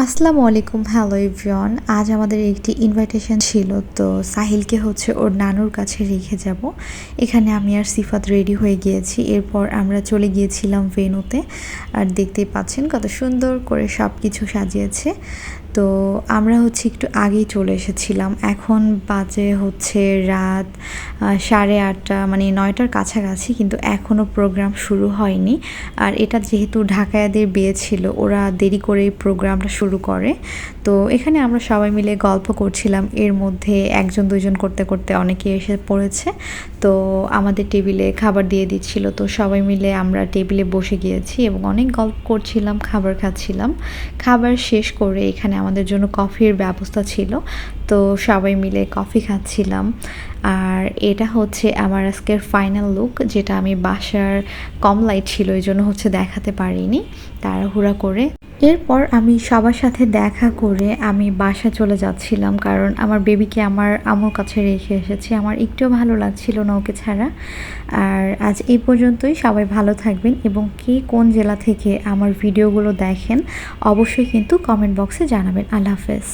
আসসালামু আলাইকুম, hello everyone. আজ আমাদের একটি ইনভাইটেশন ছিল, তো সাহিলকে হচ্ছে ওর নানুর কাছে রেখে যাব। এখানে আমি আর সিফাত রেডি হয়ে গিয়েছি। এরপর আমরা চলে গিয়েছিলাম ভেন্যুতে। আর দেখতেই পাচ্ছেন কত সুন্দর করে সব কিছু সাজিয়েছে। তো আমরা হচ্ছে একটু আগেই চলে এসেছিলাম। এখন বাজে হচ্ছে রাত 8:30, মানে 9টার কাছাকাছি, কিন্তু এখনও প্রোগ্রাম শুরু হয়নি। আর এটা যেহেতু ঢাকায়াদের বিয়ে ছিল, ওরা দেরি করেই প্রোগ্রামটা শুরু করে। তো এখানে আমরা সবাই মিলে গল্প করছিলাম, এর মধ্যে একজন দুজন করতে করতে অনেকে এসে পড়েছে। তো আমাদের টেবিলে খাবার দিয়ে দিচ্ছিল, তো সবাই মিলে আমরা টেবিলে বসে গিয়েছি এবং অনেক গল্প করছিলাম, খাবার খাচ্ছিলাম। খাবার শেষ করে এখানে আমাদের জন্য কফির ব্যবস্থা ছিল, তো সবাই মিলে কফি খাচ্ছিলাম। আর এটা হচ্ছে আমার আজকের ফাইনাল লুক, যেটা আমি বাসার কম লাইট ছিল এই জন্য হচ্ছে দেখাতে পারিনি তাড়াহুড়া করে। এরপর আমি সবার সাথে দেখা করে আমি বাসা চলে যাচ্ছিলাম, কারণ আমার বেবিকে আমার আম্মুর কাছে রেখে এসেছি। আমার একটুও ভালো লাগছিল না ওকে ছাড়া। আর আজ এই পর্যন্তই। সবাই ভালো থাকবেন এবং কে কোন জেলা থেকে আমার ভিডিওগুলো দেখেন অবশ্যই কিন্তু কমেন্ট বক্সে জানাবেন। আল্লাহ হাফেজ।